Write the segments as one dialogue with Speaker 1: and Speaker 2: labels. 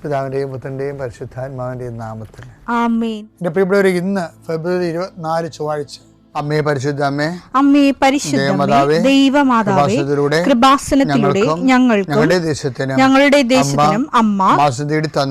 Speaker 1: പിതാവിൻ്റെയും പുത്രൻ്റെയും പരിശുദ്ധാത്മാവിൻ്റെയും നാമത്തിൽ
Speaker 2: ആമേൻ.
Speaker 1: എൻ്റെ പ്രിയപ്പെട്ടവരെ, ഇന്ന് ഫെബ്രുവരി 24 ചൊവ്വാഴ്ച. അമ്മേ പരിശുദ്ധ അമ്മേ,
Speaker 2: അമ്മേ പരിശുദ്ധമേ, ദൈവമാതാവേ, കൃപാസനത്തിലൂടെ ഞങ്ങളുടെ ദേശത്തിനും അമ്മ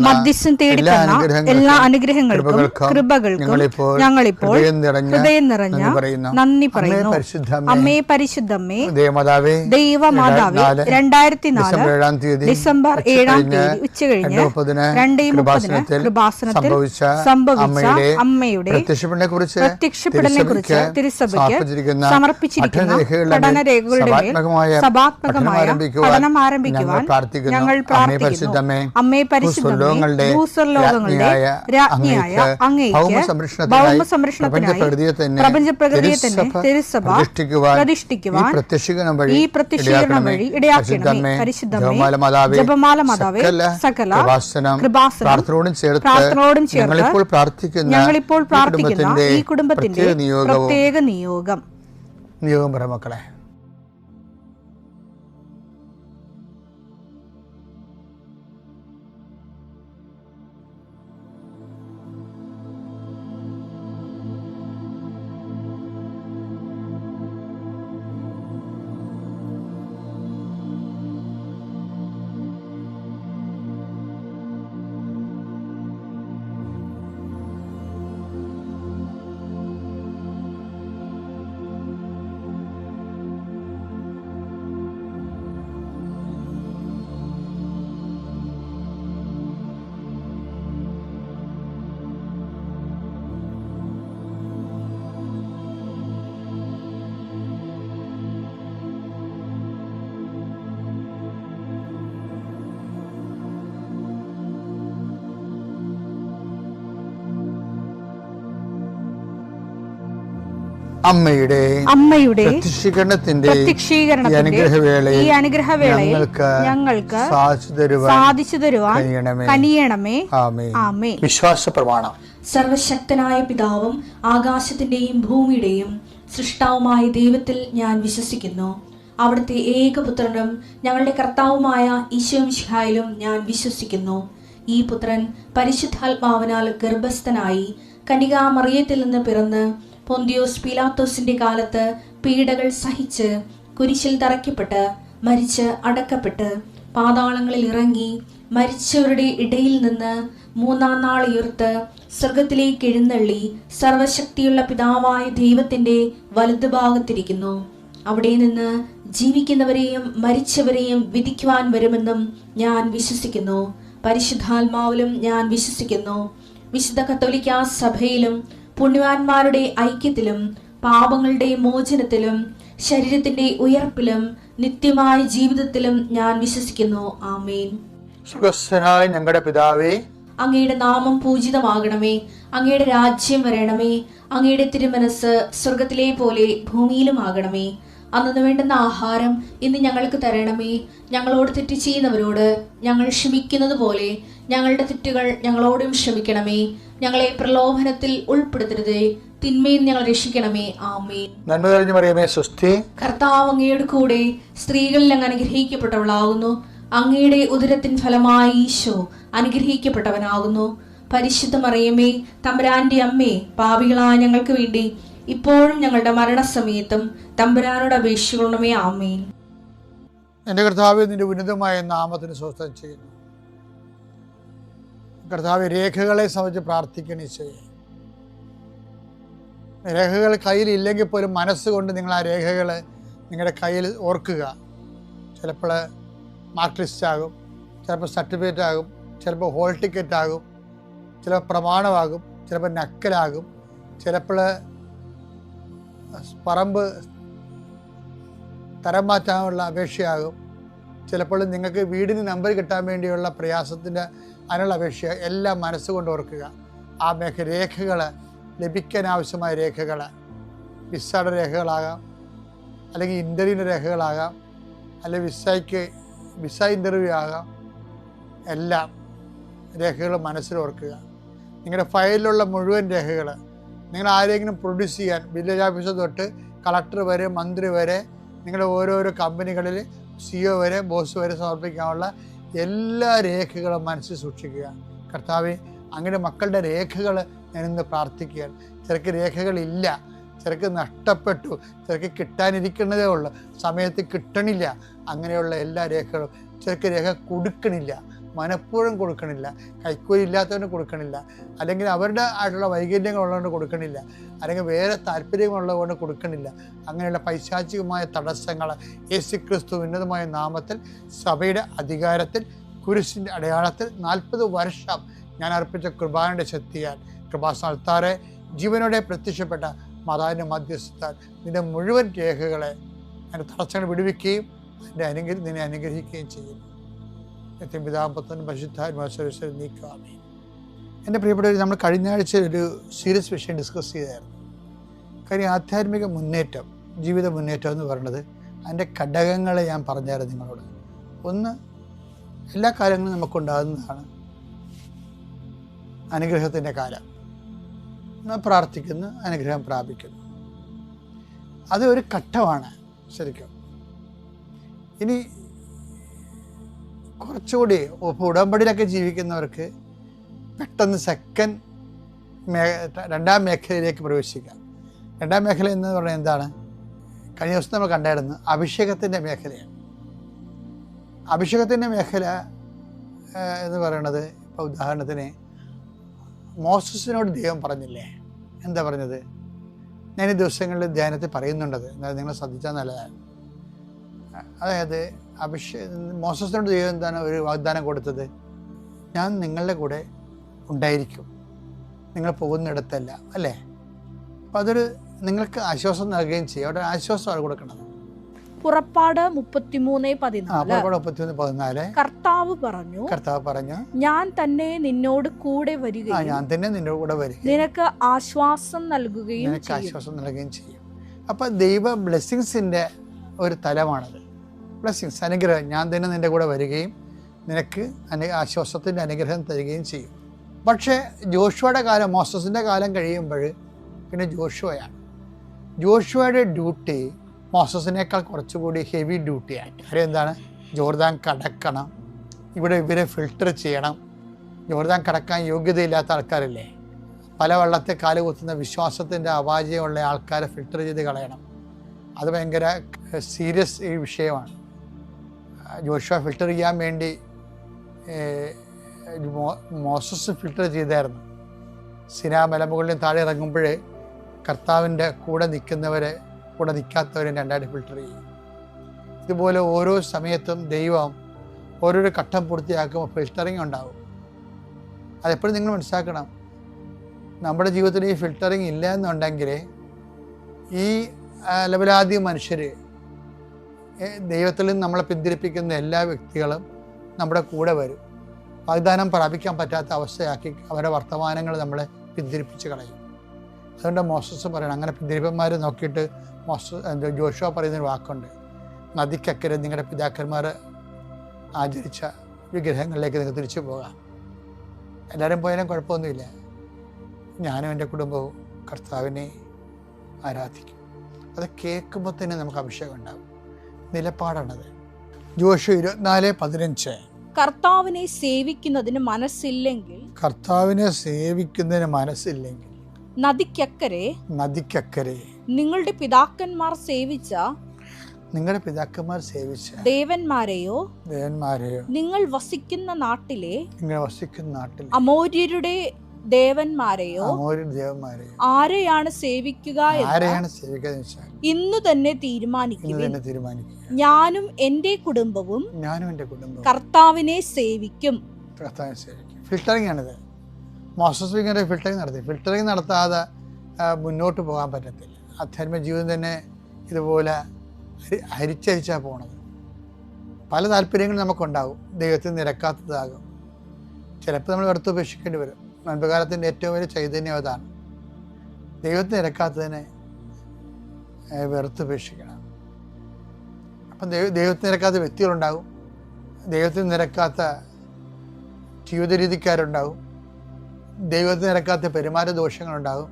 Speaker 2: മധ്യസ്ഥം തേടി തന്ന എല്ലാ അനുഗ്രഹങ്ങൾക്കും കൃപകൾക്കും ഞങ്ങളിപ്പോൾ ഹൃദയം നിറഞ്ഞ നന്ദി പറയുന്നു. അമ്മേ പരിശുദ്ധമേ, ദൈവമാതാവേ, 2004 ഡിസംബർ 7 ഉച്ചകഴിഞ്ഞ് 2:30 കൃപാസനത്തിൽ സംഭവിച്ച അമ്മയുടെ പ്രത്യക്ഷപ്പെടലിനെ കുറിച്ച് തിരുസഭയ്ക്ക് സമർപ്പിച്ചിരിക്കുന്ന പഠനരേഖകളുടെ സഭാത്മകമായ പഠനം ആരംഭിക്കുവാൻ ഞങ്ങൾ പ്രാർത്ഥിക്കുന്നു. അമ്മേ പരിശുദ്ധമേ, ഭൂസ്വർലോകങ്ങളുടെ രാജ്ഞിയായ അങ്ങേയ്ക്ക് ഭൗമസംരക്ഷണത്തിനായി പ്രപഞ്ചപ്രകൃതിയെ തന്നെ തിരുസഭ പ്രതിഷ്ഠിക്കുവാൻ ഈ പ്രത്യക്ഷീകരണം വഴി ഇടയാക്കണമേ. പരിശുദ്ധമേ, ജപമാല മാതാവേ, സകല കൃപാസനം പ്രാർത്ഥനയോടും ചേർത്ത് ഞങ്ങളിപ്പോൾ പ്രാർത്ഥിക്കുന്ന ഈ കുടുംബത്തിന്റെ പ്രത്യേക നിയോഗം
Speaker 1: പറ മക്കളെ. അമ്മയുടെ പ്രത്യക്ഷീകരണത്തിന്റെ ഈ അനുഗ്രഹവേളയിൽ ഞങ്ങൾക്ക് സാധിച്ചു തരുവാൻ കനിയണമേ. ആമേൻ. വിശ്വാസ പ്രമാണം.
Speaker 3: സർവശക്തനായ പിതാവും ആകാശത്തിന്റെയും ഭൂമിയുടെയും സൃഷ്ടാവുമായ ദൈവത്തിൽ ഞാൻ വിശ്വസിക്കുന്നു. അവിടുത്തെ ഏകപുത്രനും ഞങ്ങളുടെ കർത്താവുമായ ഈശോ മിശിഹായിലും ഞാൻ വിശ്വസിക്കുന്നു. ഈ പുത്രൻ പരിശുദ്ധാത്മാവിനാൽ ഗർഭസ്ഥനായി കന്യകാമറിയത്തിൽ നിന്ന് പിറന്ന് പൊന്തിയോസ് പീലാത്തോസിന്റെ കാലത്ത് പീഡകൾ സഹിച്ച് കുരിശിൽ തറയ്ക്കപ്പെട്ട് മരിച്ച് അടക്കപ്പെട്ട് പാതാളങ്ങളിൽ ഇറങ്ങി മരിച്ചവരുടെ ഇടയിൽ നിന്ന് 3-ാം നാൾ ഉയർത്ത് സ്വർഗത്തിലേക്ക് എഴുന്നള്ളി സർവശക്തിയുള്ള പിതാവായ ദൈവത്തിന്റെ വലതുഭാഗത്തിരിക്കുന്നു. അവിടെ നിന്ന് ജീവിക്കുന്നവരെയും മരിച്ചവരെയും വിധിക്കുവാൻ വരുമെന്നും ഞാൻ വിശ്വസിക്കുന്നു. പരിശുദ്ധാത്മാവിലും ഞാൻ വിശ്വസിക്കുന്നു. വിശുദ്ധ കത്തോലിക്കാ സഭയിലും പുണ്യവാന്മാരുടെ ഐക്യത്തിലും പാപങ്ങളുടെ മോചനത്തിലും ശരീരത്തിന്റെ ഉയർപ്പിലും നിത്യമായ ജീവിതത്തിലും ഞാൻ വിശ്വസിക്കുന്നു. ആമേൻ.
Speaker 1: സ്വർഗ്ഗസ്ഥനായ ഞങ്ങളുടെ പിതാവേ,
Speaker 3: അങ്ങയുടെ നാമം പൂജിതമാകണമേ. അങ്ങയുടെ രാജ്യം വരണമേ. അങ്ങയുടെ തിരുമനസ് സ്വർഗത്തിലെ പോലെ ഭൂമിയിലും ആകണമേ. അന്നു വേണ്ടുന്ന ആഹാരം ഇന്ന് ഞങ്ങൾക്ക് തരണമേ. ഞങ്ങളോട് തെറ്റ് ചെയ്യുന്നവരോട് ഞങ്ങൾ ക്ഷമിക്കുന്നത് പോലെ ഞങ്ങളുടെ തെറ്റുകൾ ഞങ്ങളോടും ക്ഷമിക്കണമേ. ഞങ്ങളെ പ്രലോഭനത്തിൽ ഉൾപ്പെടുത്തരുതേ, തിന്മയിൽ ഞങ്ങൾ രക്ഷിക്കണമേ. ആമേൻ.
Speaker 1: നന്മ നിറഞ്ഞ മറിയമേ, സ്വസ്തി.
Speaker 3: കർത്താവ് അങ്ങയുടെ കൂടെ സ്ത്രീകളിൽ അങ്ങ് അനുഗ്രഹിക്കപ്പെട്ടവളാകുന്നു. അങ്ങയുടെ ഉദരത്തിൻ ഫലമായി ഈശോ അനുഗ്രഹിക്കപ്പെട്ടവനാകുന്നു. പരിശുദ്ധ മറിയമേ, തമ്പുരാന്റെ അമ്മേ, പാപികളായ ഞങ്ങൾക്ക് വേണ്ടി ഇപ്പോഴും ഞങ്ങളുടെ മരണസമയത്തും തമ്പുരാനോട് അപേക്ഷിക്കണമേ. ആമേൻ.
Speaker 1: എൻ്റെ കർത്താവേ, നിന്റെ ഉന്നതമായ നാമത്തിന് സ്വസ്ഥം ചെയ്യുന്നു. കർത്താവ്, രേഖകളെ സംബന്ധിച്ച് പ്രാർത്ഥിക്കണേ ചെയ്യേ. രേഖകൾ കയ്യിലില്ലെങ്കിൽ പോലും മനസ്സുകൊണ്ട് നിങ്ങൾ ആ രേഖകൾ നിങ്ങളുടെ കയ്യിൽ ഓർക്കുക. ചിലപ്പോൾ മാർക്ക് ലിസ്റ്റ് ആകും, ചിലപ്പോൾ സർട്ടിഫിക്കറ്റ് ആകും, ചിലപ്പോൾ ഹോൾ ടിക്കറ്റ് ആകും, ചിലപ്പോൾ പ്രമാണമാകും, ചിലപ്പോൾ നക്കലാകും, ചിലപ്പോൾ പറമ്പ് തരം മാറ്റാനുള്ള അപേക്ഷയാകും, ചിലപ്പോൾ നിങ്ങൾക്ക് വീടിന് നമ്പർ കിട്ടാൻ വേണ്ടിയുള്ള പ്രയാസത്തിൻ്റെ അതിനുള്ള അപേക്ഷ. എല്ലാം മനസ്സുകൊണ്ട് ഓർക്കുക. ആ രേഖകൾ ലഭിക്കാൻ ആവശ്യമായ രേഖകൾ വിസയുടെ രേഖകളാകാം, അല്ലെങ്കിൽ ഇൻ്റർവ്യൂവിൻ്റെ രേഖകളാകാം, അല്ലെങ്കിൽ വിസ ഇൻ്റർവ്യൂ ആകാം. എല്ലാം രേഖകൾ മനസ്സിൽ ഓർക്കുക. നിങ്ങളുടെ ഫയലിലുള്ള മുഴുവൻ രേഖകൾ നിങ്ങൾ ആരെങ്കിലും പ്രൊഡ്യൂസ് ചെയ്യാൻ വില്ലേജ് ഓഫീസർ തൊട്ട് കളക്ടർ വരെ മന്ത്രി വരെ നിങ്ങളുടെ ഓരോരോ കമ്പനികളിൽ CEO വരെ ബോസ് വരെ സമർപ്പിക്കാനുള്ള എല്ലാ രേഖകളും മനസ്സിൽ സൂക്ഷിക്കുക. കർത്താവേ, അങ്ങയുടെ മക്കളുടെ രേഖകൾ ഞാനിന്ന് പ്രാർത്ഥിക്കുകയാണ്. ചിലർക്ക് രേഖകളില്ല, ചിലർക്ക് നഷ്ടപ്പെട്ടു, ചിലർക്ക് കിട്ടാനിരിക്കുന്നതേ ഉള്ളൂ, സമയത്ത് കിട്ടണില്ല. അങ്ങനെയുള്ള എല്ലാ രേഖകളും, ചിലർക്ക് രേഖ കൊടുക്കണില്ല, മനഃപൂർവ്വം കൊടുക്കണില്ല, കൈക്കൂലി ഇല്ലാത്തവന് കൊടുക്കണില്ല, അല്ലെങ്കിൽ അവരുടെ ആയിട്ടുള്ള വൈകല്യങ്ങളുള്ളതുകൊണ്ട് കൊടുക്കണില്ല, അല്ലെങ്കിൽ വേറെ താല്പര്യങ്ങളുള്ളതുകൊണ്ട് കൊടുക്കണില്ല. അങ്ങനെയുള്ള പൈശാചികമായ തടസ്സങ്ങൾ യേശുക്രിസ്തു ഉന്നതമായ നാമത്തിൽ സഭയുടെ അധികാരത്തിൽ കുരിശിൻ്റെ അടയാളത്തിൽ 40 വർഷം ഞാൻ അർപ്പിച്ച കൃപാനയുടെ ശക്തിയാൽ കൃപാസ്ഥാനത്താറെ ജീവനോടെ പ്രത്യക്ഷപ്പെട്ട മാതാവിൻ്റെ മധ്യസ്ഥത്താൽ നിന്റെ മുഴുവൻ രേഖകളെ എൻ്റെ തടസ്സങ്ങൾ വിടുവിക്കുകയും നിന്നെ അനുഗ്രഹിക്കുകയും ചെയ്യുന്നു. പിതാപുത്രനും പരിശുദ്ധാത്മാവിൽ നീക്കാമേ. എൻ്റെ പ്രിയപ്പെട്ടവർ, നമ്മൾ കഴിഞ്ഞ ആഴ്ച ഒരു സീരിയസ് വിഷയം ഡിസ്കസ് ചെയ്തായിരുന്നു. കാര്യം ആധ്യാത്മിക മുന്നേറ്റം, ജീവിത മുന്നേറ്റം എന്ന് പറയുന്നത് അതിൻ്റെ ഘടകങ്ങളെ ഞാൻ പറഞ്ഞായിരുന്നു നിങ്ങളോട്. ഒന്ന്, എല്ലാ കാലങ്ങളും നമുക്കുണ്ടാകുന്നതാണ് അനുഗ്രഹത്തിൻ്റെ കാലം. നമ്മൾ പ്രാർത്ഥിക്കുന്നു, അനുഗ്രഹം പ്രാപിക്കുന്നു. അത് ഒരു ഘട്ടമാണ് ശരിക്കും. ഇനി കുറച്ചുകൂടി ഉടമ്പടിയിലൊക്കെ ജീവിക്കുന്നവർക്ക് പെട്ടെന്ന് രണ്ടാം മേഖലയിലേക്ക് പ്രവേശിക്കാം. രണ്ടാം മേഖല എന്ന് പറഞ്ഞാൽ എന്താണ്? കഴിഞ്ഞ ദിവസം നമ്മൾ കണ്ടായിരുന്നു, അഭിഷേകത്തിൻ്റെ മേഖലയാണ്. അഭിഷേകത്തിൻ്റെ മേഖല എന്ന് പറയുന്നത്, ഇപ്പോൾ ഉദാഹരണത്തിന് മോസസിനോട് ദൈവം പറഞ്ഞില്ലേ, എന്താ പറഞ്ഞത്? ഞാൻ ഈ ദിവസങ്ങളിൽ ധ്യാനത്തിൽ പറയുന്നുണ്ടത്, നിങ്ങൾ ശ്രദ്ധിച്ചാൽ നല്ലതാണ്. അതായത് മോസസിനോട് ദൈവം എന്താണ് ഒരു വാഗ്ദാനം കൊടുത്തത്? ഞാൻ നിങ്ങളുടെ കൂടെ ഉണ്ടായിരിക്കും, നിങ്ങൾ പോകുന്നിടത്തല്ല, അല്ലേ? അപ്പം അതൊരു നിങ്ങൾക്ക് ആശ്വാസം നൽകുകയും ചെയ്യും. അവിടെ ആശ്വാസമാണ് കൊടുക്കുന്നത്.
Speaker 2: പുറപ്പാട് 33:14 കർത്താവ് പറഞ്ഞു, ഞാൻ തന്നെ നിന്നോട് കൂടെ വരികയും നിനക്ക് ആശ്വാസം നൽകുകയും
Speaker 1: ചെയ്യും. അപ്പൊ ദൈവ ബ്ലെസ്സിങ്സിന്റെ ഒരു തലമാണത്. ബ്ലെസ്സിങ്സ്, അനുഗ്രഹം. ഞാൻ തന്നെ നിന്റെ കൂടെ വരികയും നിനക്ക് ആശ്വാസത്തിന്റെ അനുഗ്രഹം തരികയും ചെയ്യും. പക്ഷേ ജോഷുവയുടെ കാലം, മോസസിന്റെ കാലം കഴിയുമ്പോൾ പിന്നെ ജോഷുവയാണ്. ജോഷുവയുടെ ഡ്യൂട്ടി മോസസിനേക്കാൾ കുറച്ചുകൂടി ഹെവി ഡ്യൂട്ടിയാണ്. കാര്യം എന്താണ്? ജോർദാൻ കടക്കണം, ഇവരെ ഫിൽട്ടർ ചെയ്യണം. ജോർദാൻ കടക്കാൻ യോഗ്യതയില്ലാത്ത ആൾക്കാരില്ലേ, പല വെള്ളത്തെ കാല് കുത്തുന്ന വിശ്വാസത്തിൻ്റെ അപാചയമുള്ള ആൾക്കാരെ ഫിൽട്ടർ ചെയ്ത് കളയണം. അത് ഭയങ്കര സീരിയസ് ഈ വിഷയമാണ്. ജോഷുവ ഫിൽട്ടർ ചെയ്യാൻ വേണ്ടി മോസസ് ഫിൽട്ടർ ചെയ്തായിരുന്നു. സിനാ മലമുകളിലും താഴെ ഇറങ്ങുമ്പോഴേ കർത്താവിൻ്റെ കൂടെ നിൽക്കുന്നവരെ കൂടെ നിൽക്കാത്തവരെ രണ്ടായിട്ട് ഫിൽട്ടർ ചെയ്യും. ഇതുപോലെ ഓരോ സമയത്തും ദൈവം ഓരോരോ ഘട്ടം പൂർത്തിയാക്കുമ്പോൾ ഫിൽട്ടറിങ് ഉണ്ടാവും. അതെപ്പോഴും നിങ്ങൾ മനസ്സിലാക്കണം. നമ്മുടെ ജീവിതത്തിൽ ഈ ഫിൽട്ടറിങ് ഇല്ല എന്നുണ്ടെങ്കിൽ ഈ ലവലാതി മനുഷ്യർ, ദൈവത്തിൽ നിന്ന് നമ്മളെ പിന്തിരിപ്പിക്കുന്ന എല്ലാ വ്യക്തികളും നമ്മുടെ കൂടെ വരും. വാഗ്ദാനം പ്രാപിക്കാൻ പറ്റാത്ത അവസ്ഥയാക്കി അവരുടെ വർത്തമാനങ്ങൾ നമ്മളെ പിന്തിരിപ്പിച്ച് കളയും. അതുകൊണ്ട് മോസസ് പറയണം, അങ്ങനെ പിന്തിരിപ്പന്മാർ നോക്കിയിട്ട് ജോഷുവ പറയുന്നൊരു വാക്കുണ്ട്, നദിക്കക്കരെ നിങ്ങളുടെ പിതാക്കന്മാർ ആചരിച്ച വിഗ്രഹങ്ങളിലേക്ക് നിങ്ങൾക്ക് തിരിച്ചു പോകാം. എല്ലാവരും പോയാലും കുഴപ്പമൊന്നുമില്ല, ഞാനും എൻ്റെ കുടുംബവും കർത്താവിനെ ആരാധിക്കും. അത് കേൾക്കുമ്പോൾ തന്നെ നമുക്ക് അഭിഷേകം ഉണ്ടാകും. നിലപാടാണത്. ജോഷുവ 24:15
Speaker 2: കർത്താവിനെ സേവിക്കുന്നതിന് മനസ്സില്ലെങ്കിൽ നദിക്കക്കരെ നിങ്ങളുടെ പിതാക്കന്മാർ സേവിച്ച ദേവന്മാരെയോ നിങ്ങൾ വസിക്കുന്ന നാട്ടിലെ അമോര്യരുടെ ദേവന്മാരെയോ ആരെയാണ് സേവിക്കുക ഇന്നു തന്നെ തീരുമാനിക്കുക. ഞാനും എൻ്റെ കുടുംബവും കർത്താവിനെ സേവിക്കും.
Speaker 1: ഫിൽട്ടറിംഗ് ആണിത്. മോസസ് ഇങ്ങനെ ഫിൽട്ടറിംഗ് നടത്താതെ മുന്നോട്ട് പോകാൻ പറ്റത്തില്ല. ആധ്യാത്മിക ജീവിതം തന്നെ ഇതുപോലെ ഹരിച്ചരിച്ചാണ് പോണത്. പല താല്പര്യങ്ങളും നമുക്കുണ്ടാകും, ദൈവത്തിന് നിരക്കാത്തതാകും. ചിലപ്പോൾ നമ്മൾ വെറുത്തുപേക്ഷിക്കേണ്ടി വരും. മുൻപുകാലത്തിൻ്റെ ഏറ്റവും വലിയ ചൈതന്യം അതാണ്. ദൈവത്തിന് നിരക്കാത്തതിനെ വെറുത്തുപേക്ഷിക്കണം. അപ്പം ദൈവത്തിന് നിരക്കാത്ത വ്യക്തികളുണ്ടാകും, ദൈവത്തിന് നിരക്കാത്ത ജീവിത രീതിക്കാരുണ്ടാകും, ദൈവത്തിന് നിരക്കാത്ത പെരുമാറ്റ ദോഷങ്ങളുണ്ടാകും.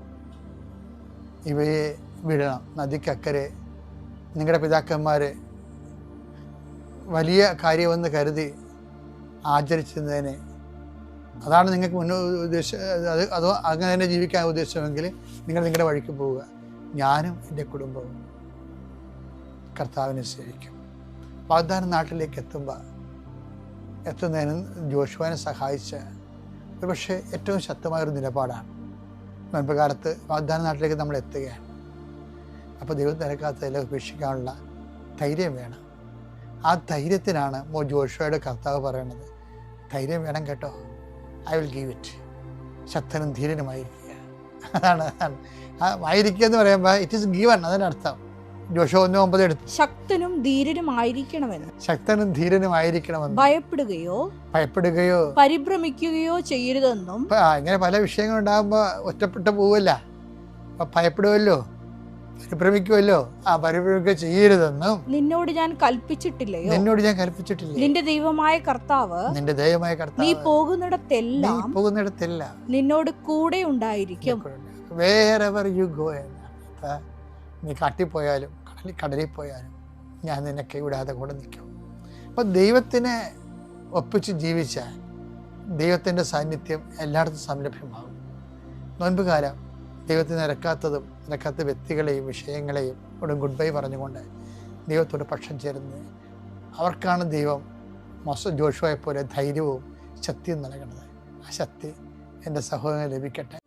Speaker 1: ഇവയെ വിടണം. നദിക്കക്കരെ നിങ്ങളുടെ പിതാക്കന്മാർ വലിയ കാര്യമെന്ന് കരുതി ആചരിച്ചതിനെ, അതാണ് നിങ്ങൾക്ക് അതോ അങ്ങനെ തന്നെ ജീവിക്കാൻ ഉദ്ദേശമെങ്കിൽ നിങ്ങൾ നിങ്ങളുടെ വഴിക്ക് പോവുക. ഞാനും എൻ്റെ കുടുംബവും കർത്താവിനെ സേവിക്കും. വാഗ്ദാന നാട്ടിലേക്ക് എത്തുന്നതിന് ജോഷുവാനെ സഹായിച്ച ഒരുപക്ഷെ ഏറ്റവും ശക്തമായൊരു നിലപാടാണ്. മുൻപ് കാലത്ത് വാഗ്ദാന നാട്ടിലേക്ക് നമ്മൾ എത്തുകയാണ്. അപ്പോൾ ദൈവം തിരക്കാത്തതിൽ ഉപേക്ഷിക്കാനുള്ള ധൈര്യം വേണം. ആ ധൈര്യത്തിനാണ് ജോഷുവയുടെ കർത്താവ് പറയുന്നത്, ധൈര്യം വേണം കേട്ടോ, ഐ വിൽ ഗീവ് ഇറ്റ്. ശക്തനും ധീരനുമായിരിക്കുക. അതാണ് ആയിരിക്കുക എന്ന് പറയുമ്പോൾ ഇറ്റ് ഈസ് ഗീവൺ. അതിനർത്ഥം ജോഷുവ 1:9 എടുത്തു,
Speaker 2: ശക്തനും ധീരനുമായിരിക്കണമെന്ന്.
Speaker 1: ശക്തനും ധീരനുമായിരിക്കണമെന്ന്.
Speaker 2: ഭയപ്പെടുകയോ പരിഭ്രമിക്കുകയോ ചെയ്യരുതെന്നും.
Speaker 1: ഇങ്ങനെ പല വിഷയങ്ങളുണ്ടാകുമ്പോൾ ഒറ്റപ്പെട്ട് പോവില്ല. അപ്പം ഭയപ്പെടുമല്ലോ, പരിഭ്രമിക്കുമല്ലോ. പരിഭ്രമിക്കുക ചെയ്യരുതെന്നും
Speaker 2: നിന്നോട് ഞാൻ കൽപ്പിച്ചിട്ടില്ലയോ?
Speaker 1: നിന്റെ ദൈവമായ കർത്താവ്
Speaker 2: നീ പോകുന്നിടത്തെല്ലാം നിന്നോട് കൂടെ ഉണ്ടായിരിക്കും.
Speaker 1: വേറെവർ യു ഗോ, നീ കാട്ടിൽ പോയാലും കടലിൽ പോയാലും ഞാൻ നിന്നെ കൈവിടാതെ കൂടെ നിൽക്കും. അപ്പം ദൈവത്തിനെ ഒപ്പിച്ച് ജീവിച്ചാൽ ദൈവത്തിൻ്റെ സാന്നിധ്യം എല്ലായിടത്തും സംരഭ്യമാകും. നോൻപ് കാലം ദൈവത്തിന് നിരക്കാത്ത വ്യക്തികളെയും വിഷയങ്ങളെയും ഗുഡ് ബൈ പറഞ്ഞുകൊണ്ട് ദൈവത്തോട് പക്ഷം ചേരുന്നത്, അവർക്കാണ് ദൈവം ജോഷുവയെ പോലെ ധൈര്യവും ശക്തിയും നൽകുന്നത്. ആ ശക്തി എൻ്റെ സഹോദരന് ലഭിക്കട്ടെ.